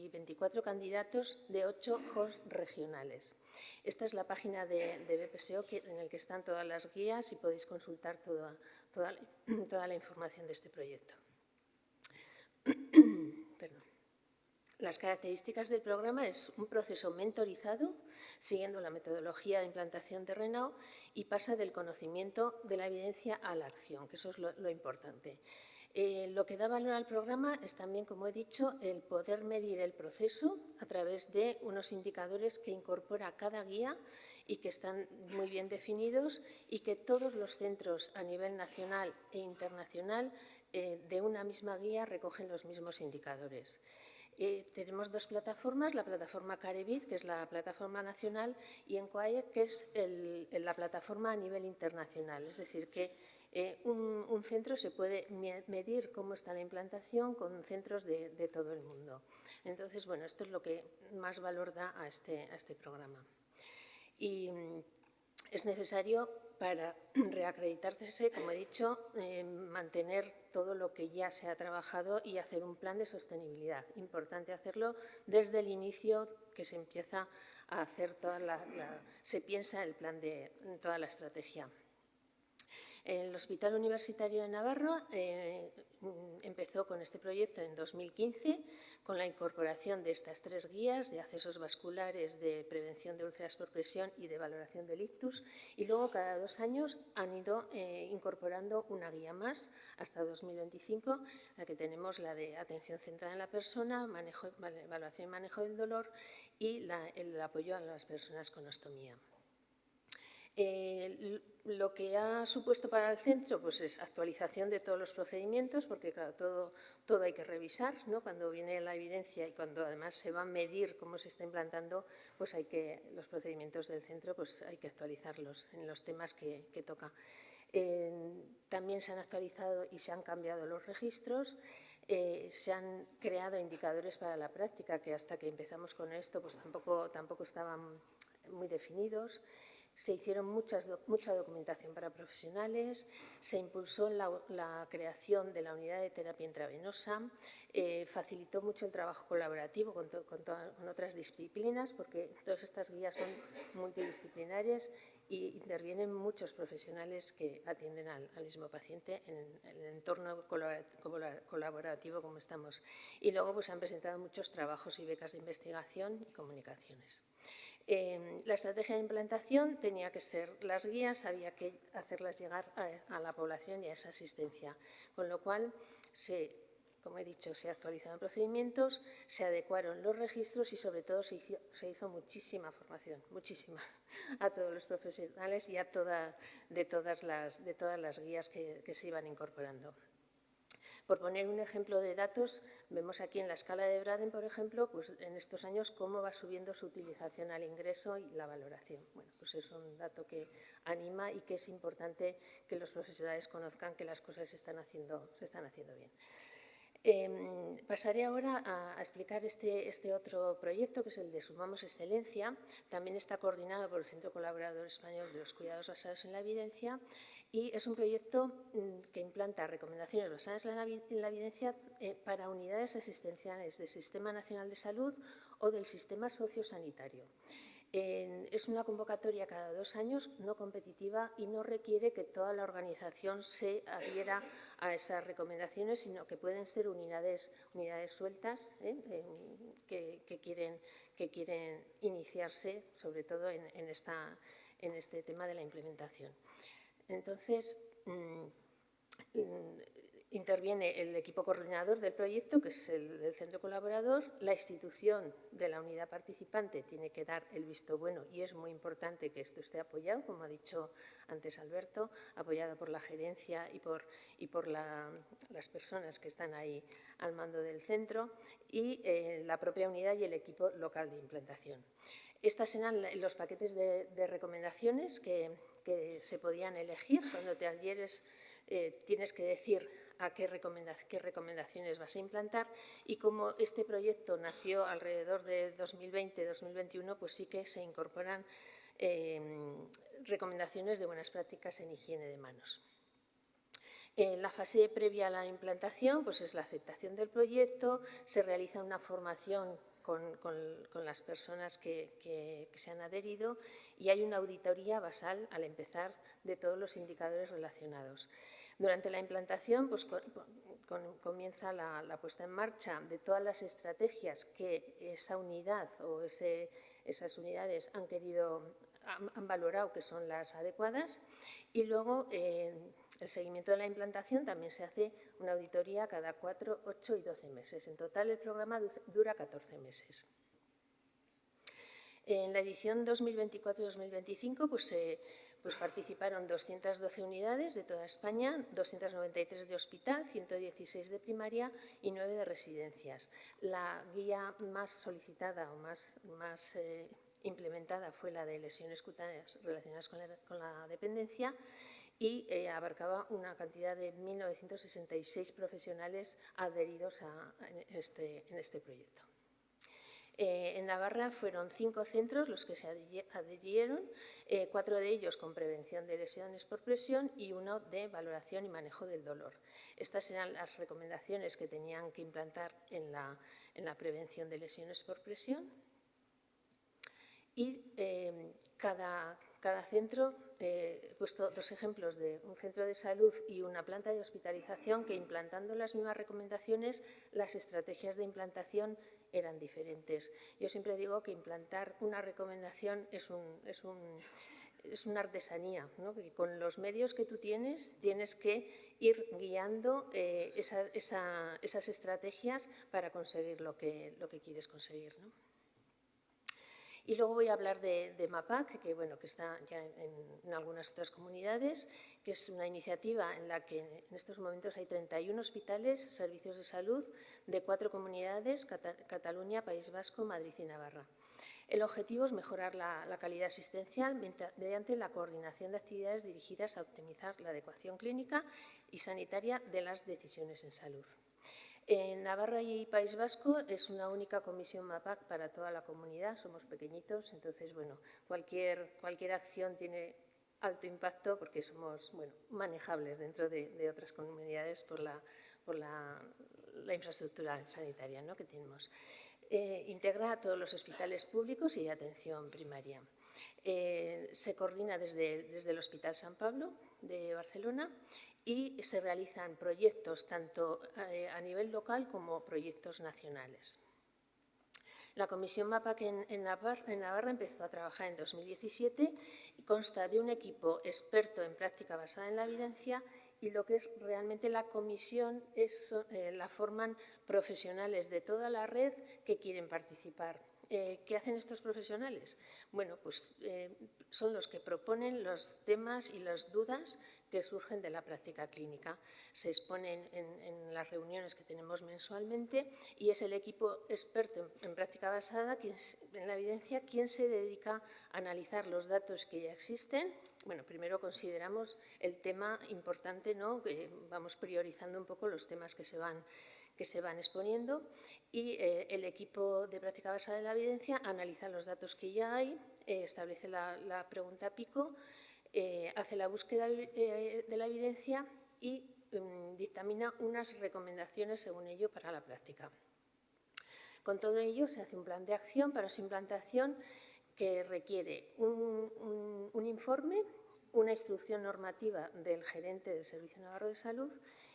24 candidatos de 8 HOS regionales. Esta es la página de BPSO en la que están todas las guías y podéis consultar toda la información de este proyecto. Las características del programa es un proceso mentorizado, siguiendo la metodología de implantación de Renault, y pasa del conocimiento de la evidencia a la acción, que eso es lo importante. Lo que da valor al programa es también, como he dicho, el poder medir el proceso a través de unos indicadores que incorpora cada guía y que están muy bien definidos y que todos los centros a nivel nacional e internacional de una misma guía recogen los mismos indicadores. Tenemos 2 plataformas, la plataforma Carevid, que es la plataforma nacional, y Enquire, que es la plataforma a nivel internacional. Es decir, que un centro se puede medir cómo está la implantación con centros de todo el mundo. Entonces, bueno, esto es lo que más valor da a este programa. Y es necesario, para reacreditarse, como he dicho, mantener todo lo que ya se ha trabajado y hacer un plan de sostenibilidad. Importante hacerlo desde el inicio, que se empieza a hacer se piensa el plan de toda la estrategia. El Hospital Universitario de Navarra empezó con este proyecto en 2015 con la incorporación de estas 3 guías de accesos vasculares, de prevención de úlceras por presión y de valoración del ictus, y luego cada 2 años han ido incorporando una guía más hasta 2025, la que tenemos la de atención centrada en la persona, evaluación y manejo del dolor y el apoyo a las personas con ostomía. Lo que ha supuesto para el centro pues es actualización de todos los procedimientos, porque claro, todo hay que revisar, ¿no? Cuando viene la evidencia y cuando además se va a medir cómo se está implantando, pues los procedimientos del centro pues hay que actualizarlos en los temas que toca. También se han actualizado y se han cambiado los registros. Se han creado indicadores para la práctica, que hasta que empezamos con esto pues tampoco estaban muy definidos. Se hicieron mucha documentación para profesionales, se impulsó la creación de la unidad de terapia intravenosa, facilitó mucho el trabajo colaborativo con otras disciplinas, porque todas estas guías son multidisciplinarias y intervienen muchos profesionales que atienden al mismo paciente en el entorno colaborativo como estamos. Y luego pues, han presentado muchos trabajos y becas de investigación y comunicaciones. La estrategia de implantación tenía que ser las guías, había que hacerlas llegar a la población y a esa asistencia, con lo cual, como he dicho, se actualizaron procedimientos, se adecuaron los registros y sobre todo se hizo muchísima formación, muchísima, a todos los profesionales y de todas las guías que se iban incorporando. Por poner un ejemplo de datos, vemos aquí en la escala de Braden, por ejemplo, pues en estos años cómo va subiendo su utilización al ingreso y la valoración. Bueno, pues es un dato que anima y que es importante que los profesionales conozcan que las cosas se están haciendo bien. Pasaré ahora a explicar este otro proyecto, que es el de Sumamos Excelencia. También está coordinado por el Centro Colaborador Español de los Cuidados Basados en la Evidencia y es un proyecto que implanta recomendaciones basadas en la evidencia para unidades asistenciales del Sistema Nacional de Salud o del Sistema Sociosanitario. Es una convocatoria cada 2 años, no competitiva y no requiere que toda la organización se adhiera a esas recomendaciones, sino que pueden ser unidades sueltas que quieren iniciarse, sobre todo en en este tema de la implementación. Entonces, interviene el equipo coordinador del proyecto, que es el del centro colaborador. La institución de la unidad participante tiene que dar el visto bueno y es muy importante que esto esté apoyado, como ha dicho antes Alberto, apoyado por la gerencia y por las personas que están ahí al mando del centro y la propia unidad y el equipo local de implantación. Estas eran los paquetes de recomendaciones que se podían elegir. Cuando te adhieres tienes que decir qué recomendaciones vas a implantar, y como este proyecto nació alrededor de 2020-2021, pues sí que se incorporan recomendaciones de buenas prácticas en higiene de manos. La fase previa a la implantación pues es la aceptación del proyecto, se realiza una formación con las personas que se han adherido y hay una auditoría basal al empezar de todos los indicadores relacionados. Durante la implantación pues, comienza la puesta en marcha de todas las estrategias que esa unidad o esas unidades han valorado que son las adecuadas, y luego el seguimiento de la implantación también se hace una auditoría cada 4, 8 y 12 meses. En total el programa dura 14 meses. En la edición 2024-2025 pues participaron 212 unidades de toda España, 293 de hospital, 116 de primaria y 9 de residencias. La guía más solicitada o más implementada fue la de lesiones cutáneas relacionadas con la dependencia y abarcaba una cantidad de 1.966 profesionales adheridos en este proyecto. En Navarra fueron 5 centros los que se adhirieron, 4 de ellos con prevención de lesiones por presión y 1 de valoración y manejo del dolor. Estas eran las recomendaciones que tenían que implantar en la prevención de lesiones por presión. Y cada centro, he puesto 2 ejemplos de un centro de salud y una planta de hospitalización que, implantando las mismas recomendaciones, las estrategias de implantación eran diferentes. Yo siempre digo que implantar una recomendación es una artesanía, ¿no? Que con los medios que tú tienes que ir guiando esas estrategias para conseguir lo que quieres conseguir, ¿no? Y luego voy a hablar de MAPAC, que está ya en algunas otras comunidades, que es una iniciativa en la que en estos momentos hay 31 hospitales, servicios de salud de 4 comunidades, Cataluña, País Vasco, Madrid y Navarra. El objetivo es mejorar la calidad asistencial mediante la coordinación de actividades dirigidas a optimizar la adecuación clínica y sanitaria de las decisiones en salud. En Navarra y País Vasco es una única comisión MAPAC para toda la comunidad, somos pequeñitos, entonces cualquier acción tiene alto impacto porque somos manejables dentro de otras comunidades por la infraestructura sanitaria, ¿no?, que tenemos. Integra a todos los hospitales públicos y de atención primaria. Se coordina desde el Hospital San Pablo de Barcelona y se realizan proyectos tanto a nivel local como proyectos nacionales. La Comisión MAPAC en Navarra empezó a trabajar en 2017 y consta de un equipo experto en práctica basada en la evidencia, y lo que es realmente la comisión la forman profesionales de toda la red que quieren participar. ¿Qué hacen estos profesionales? Bueno, pues son los que proponen los temas y las dudas que surgen de la práctica clínica. Se exponen en las reuniones que tenemos mensualmente y es el equipo experto en práctica basada en la evidencia quien se dedica a analizar los datos que ya existen. Bueno, primero consideramos el tema importante, ¿no? Vamos priorizando un poco los temas que se van exponiendo, y el equipo de práctica basada en la evidencia analiza los datos que ya hay, establece la pregunta pico, hace la búsqueda de la evidencia y dictamina unas recomendaciones según ello para la práctica. Con todo ello se hace un plan de acción para su implantación que requiere un informe, una instrucción normativa del gerente del Servicio Navarro de Salud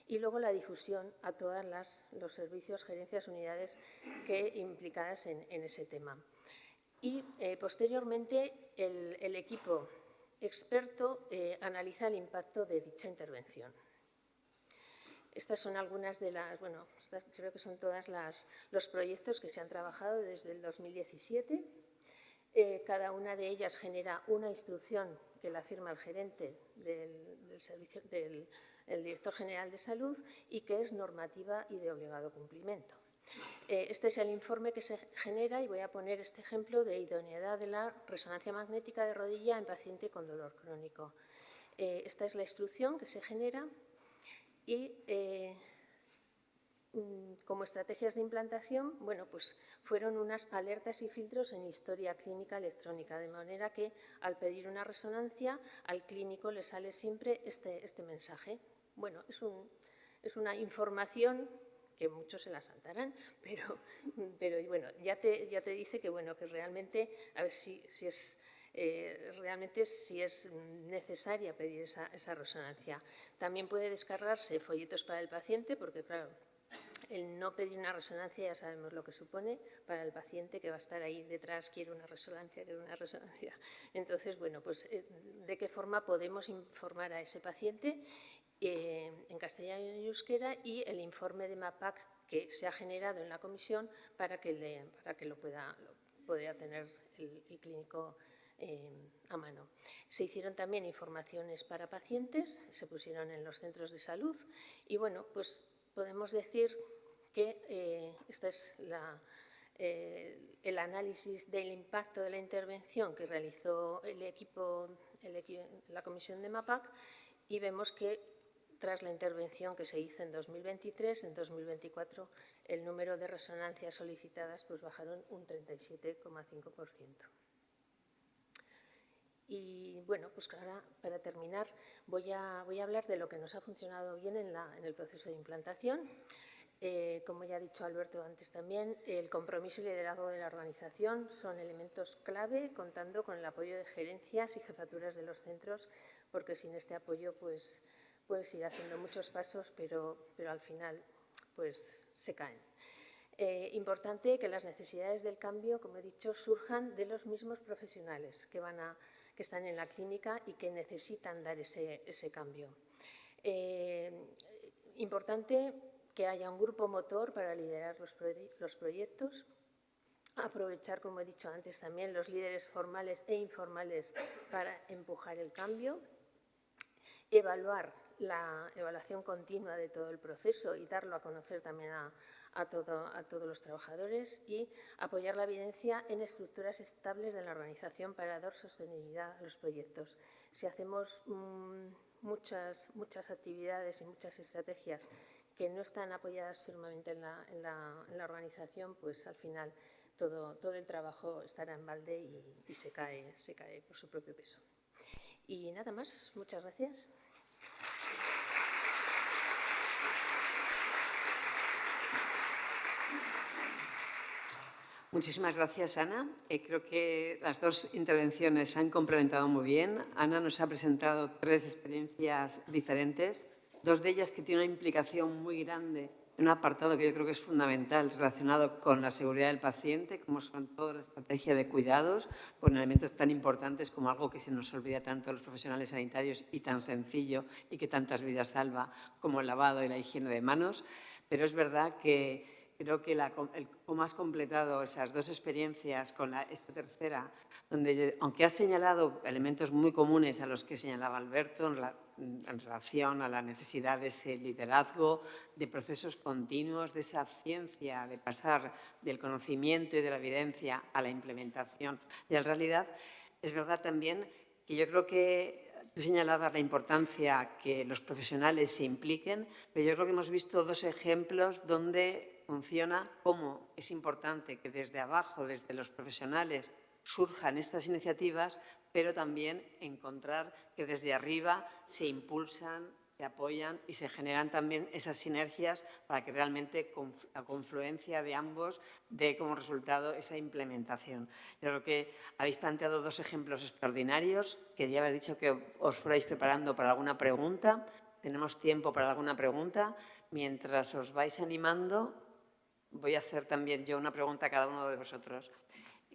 y luego la difusión a todos los servicios, gerencias, unidades implicadas en ese tema. Y posteriormente el equipo experto analiza el impacto de dicha intervención. Estas son algunas de las, bueno, creo que son todos los proyectos que se han trabajado desde el 2017. Cada una de ellas genera una instrucción que la firma el gerente del director general de salud y que es normativa y de obligado cumplimiento. Este es el informe que se genera y voy a poner este ejemplo de idoneidad de la resonancia magnética de rodilla en paciente con dolor crónico. Esta es la instrucción que se genera y como estrategias de implantación, bueno, pues fueron unas alertas y filtros en historia clínica electrónica, de manera que al pedir una resonancia al clínico le sale siempre este mensaje. Bueno, es una información que muchos se la saltarán, pero bueno, ya te dice que, bueno, que realmente, a ver si es necesaria pedir esa resonancia. También puede descargarse folletos para el paciente, porque claro, el no pedir una resonancia ya sabemos lo que supone para el paciente que va a estar ahí detrás, quiere una resonancia, quiere una resonancia. Entonces, bueno, pues ¿de qué forma podemos informar a ese paciente? En castellano y en euskera, y el informe de MAPAC que se ha generado en la comisión para que lo pueda tener el clínico a mano. Se hicieron también informaciones para pacientes, se pusieron en los centros de salud y, bueno, pues podemos decir que esta es el análisis del impacto de la intervención que realizó la comisión de MAPAC, y vemos que tras la intervención que se hizo en 2023, en 2024 el número de resonancias solicitadas pues bajaron un 37,5%. Y bueno, pues ahora para terminar voy a hablar de lo que nos ha funcionado bien en el proceso de implantación. Como ya ha dicho Alberto antes también, el compromiso y liderazgo de la organización son elementos clave, contando con el apoyo de gerencias y jefaturas de los centros, porque sin este apoyo pues puedes ir haciendo muchos pasos, pero al final pues se caen. Importante que las necesidades del cambio, como he dicho, surjan de los mismos profesionales que están en la clínica y que necesitan dar ese cambio. Importante que haya un grupo motor para liderar los proyectos, aprovechar, como he dicho antes también, los líderes formales e informales para empujar el cambio, evaluar la evaluación continua de todo el proceso y darlo a conocer también a todos los trabajadores, y apoyar la evidencia en estructuras estables de la organización para dar sostenibilidad a los proyectos. Si hacemos muchas actividades y muchas estrategias que no están apoyadas firmemente en la organización, pues al final todo el trabajo estará en balde y se cae por su propio peso. Y nada más, muchas gracias. Muchísimas gracias, Ana. Creo que las dos intervenciones se han complementado muy bien. Ana nos ha presentado 3 experiencias diferentes, 2 de ellas que tienen una implicación muy grande en un apartado que yo creo que es fundamental relacionado con la seguridad del paciente, como son toda la estrategia de cuidados, con elementos tan importantes como algo que se nos olvida tanto a los profesionales sanitarios y tan sencillo y que tantas vidas salva como el lavado y la higiene de manos. Pero es verdad que creo que cómo has completado esas 2 experiencias con esta tercera, donde, aunque has señalado elementos muy comunes a los que señalaba Alberto en relación a la necesidad de ese liderazgo, de procesos continuos, de esa ciencia, de pasar del conocimiento y de la evidencia a la implementación y a la realidad, es verdad también que yo creo que tú señalabas la importancia que los profesionales se impliquen, pero yo creo que hemos visto 2 ejemplos donde funciona cómo es importante que desde abajo, desde los profesionales, surjan estas iniciativas, pero también encontrar que desde arriba se impulsan, se apoyan y se generan también esas sinergias para que realmente la confluencia de ambos dé como resultado esa implementación. Yo creo que habéis planteado 2 ejemplos extraordinarios, que ya habéis dicho que os fuerais preparando para alguna pregunta. Tenemos tiempo para alguna pregunta. Mientras os vais animando, voy a hacer también yo una pregunta a cada uno de vosotros.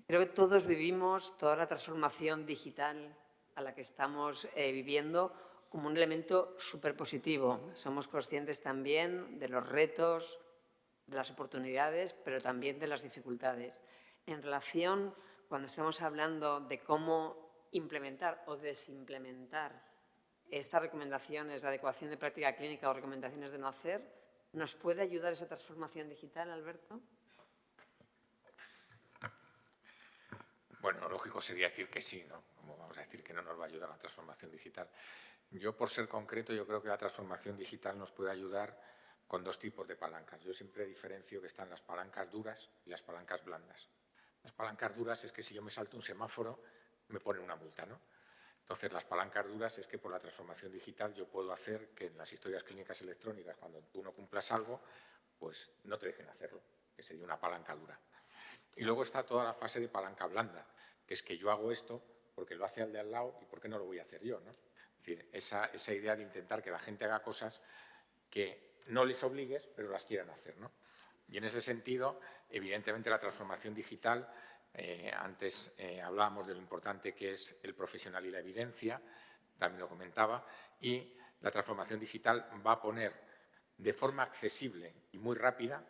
Creo que todos vivimos toda la transformación digital a la que estamos viviendo como un elemento súper positivo. Somos conscientes también de los retos, de las oportunidades, pero también de las dificultades. En relación, cuando estamos hablando de cómo implementar o desimplementar estas recomendaciones de adecuación de práctica clínica o recomendaciones de no hacer, ¿nos puede ayudar esa transformación digital, Alberto? Bueno, lo lógico sería decir que sí, ¿no? Como vamos a decir que no nos va a ayudar la transformación digital. Yo, por ser concreto, yo creo que la transformación digital nos puede ayudar con dos tipos de palancas. Yo siempre diferencio que están las palancas duras y las palancas blandas. Las palancas duras es que si yo me salto un semáforo, me ponen una multa, ¿no? Entonces, las palancas duras es que por la transformación digital yo puedo hacer que en las historias clínicas electrónicas, cuando tú no cumplas algo, pues no te dejen hacerlo, que sería una palanca dura. Y luego está toda la fase de palanca blanda, que es que yo hago esto porque lo hace el de al lado y ¿por qué no lo voy a hacer yo, ¿no? Es decir, esa idea de intentar que la gente haga cosas que no les obligues, pero las quieran hacer, ¿no? Y en ese sentido, evidentemente, la transformación digital, antes hablábamos de lo importante que es el profesional y la evidencia, también lo comentaba, y la transformación digital va a poner de forma accesible y muy rápida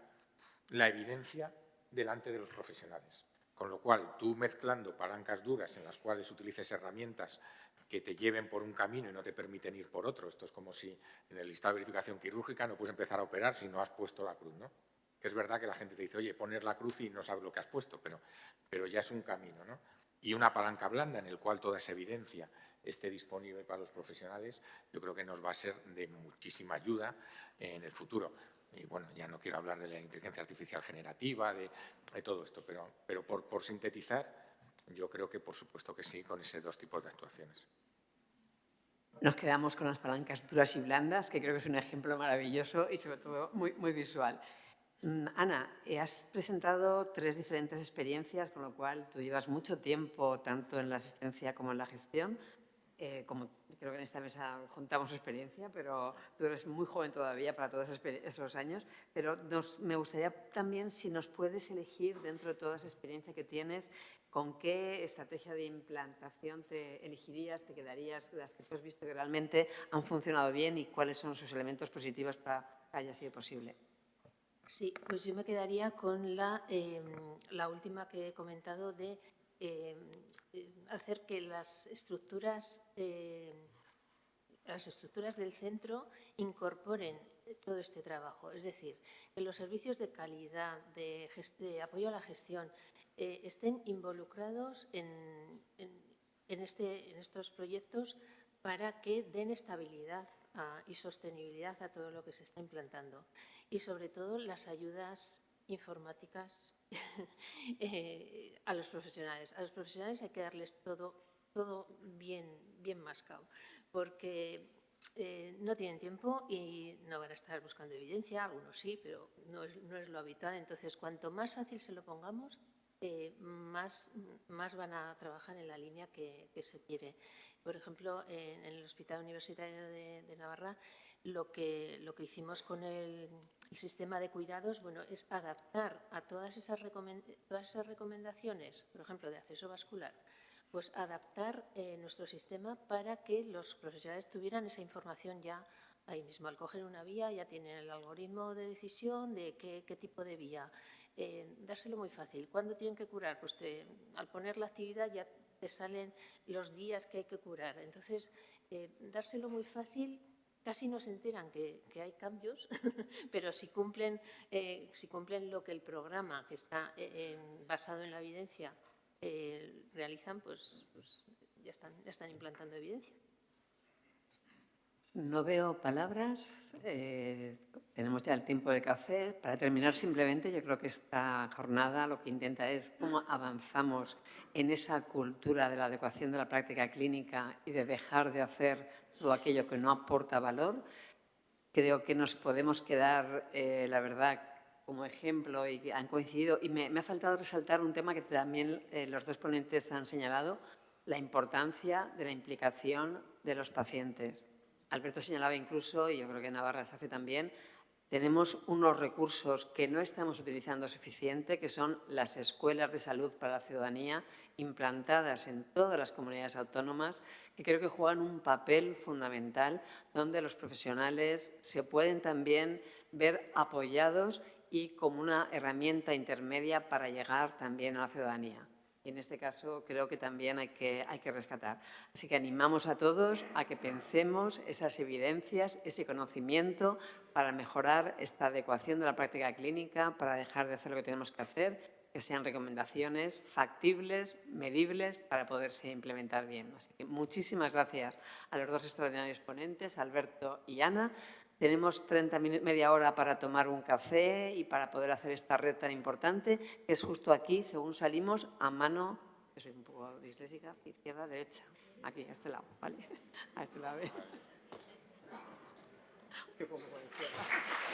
la evidencia delante de los profesionales. Con lo cual, tú mezclando palancas duras en las cuales utilices herramientas que te lleven por un camino y no te permiten ir por otro. Esto es como si en el listado de verificación quirúrgica no puedes empezar a operar si no has puesto la cruz, ¿no? Que es verdad que la gente te dice, oye, poner la cruz y no sabes lo que has puesto, pero ya es un camino, ¿no? Y una palanca blanda en el cual toda esa evidencia esté disponible para los profesionales, yo creo que nos va a ser de muchísima ayuda en el futuro. Y bueno, ya no quiero hablar de la inteligencia artificial generativa, de todo esto, pero por sintetizar, yo creo que por supuesto que sí, con esos dos tipos de actuaciones. Nos quedamos con las palancas duras y blandas, que creo que es un ejemplo maravilloso y sobre todo muy, muy visual. Ana, has presentado 3 diferentes experiencias, con lo cual tú llevas mucho tiempo tanto en la asistencia como en la gestión. Como creo que en esta mesa juntamos experiencia, pero tú eres muy joven todavía para todos esos años. Pero me gustaría también si nos puedes elegir dentro de toda esa experiencia que tienes, con qué estrategia de implantación te elegirías, te quedarías de las que tú has visto que realmente han funcionado bien y cuáles son sus elementos positivos para que haya sido posible. Sí, pues yo me quedaría con la última que he comentado de hacer que las estructuras del centro incorporen todo este trabajo. Es decir, que los servicios de calidad, de apoyo a la gestión, estén involucrados en estos proyectos para que den estabilidad y sostenibilidad a todo lo que se está implantando. Y sobre todo las ayudas informáticas a los profesionales. A los profesionales hay que darles todo bien mascado, porque no tienen tiempo y no van a estar buscando evidencia, algunos sí, pero no es lo habitual. Entonces, cuanto más fácil se lo pongamos, más van a trabajar en la línea que se quiere. Por ejemplo, en el Hospital Universitario de Navarra, lo que hicimos con el sistema de cuidados, bueno, es adaptar a todas esas recomendaciones, por ejemplo, de acceso vascular, pues adaptar nuestro sistema para que los profesionales tuvieran esa información ya ahí mismo. Al coger una vía ya tienen el algoritmo de decisión de qué tipo de vía. Dárselo muy fácil. ¿Cuándo tienen que curar? Pues al poner la actividad ya te salen los días que hay que curar. Entonces, dárselo muy fácil. Casi no se enteran que hay cambios, pero si cumplen lo que el programa, que está basado en la evidencia, realizan, pues ya están implantando evidencia. No veo palabras, tenemos ya el tiempo de café. Para terminar, simplemente, yo creo que esta jornada lo que intenta es cómo avanzamos en esa cultura de la adecuación de la práctica clínica y de dejar de hacer todo aquello que no aporta valor. Creo que nos podemos quedar, la verdad, como ejemplo y que han coincidido. Y me ha faltado resaltar un tema que también los dos ponentes han señalado, la importancia de la implicación de los pacientes. Alberto señalaba incluso, y yo creo que Navarra se hace también, tenemos unos recursos que no estamos utilizando suficiente, que son las escuelas de salud para la ciudadanía implantadas en todas las comunidades autónomas, que creo que juegan un papel fundamental donde los profesionales se pueden también ver apoyados y como una herramienta intermedia para llegar también a la ciudadanía. Y en este caso creo que también hay que rescatar. Así que animamos a todos a que pensemos esas evidencias, ese conocimiento para mejorar esta adecuación de la práctica clínica, para dejar de hacer lo que tenemos que hacer, que sean recomendaciones factibles, medibles, para poderse implementar bien. Así que muchísimas gracias a los dos extraordinarios ponentes, Alberto y Ana. Tenemos media hora para tomar un café y para poder hacer esta red tan importante, que es justo aquí, según salimos, a mano, que soy un poco disléxica, izquierda, derecha, aquí, a este lado, ¿vale? A este lado. Qué poco por izquierda.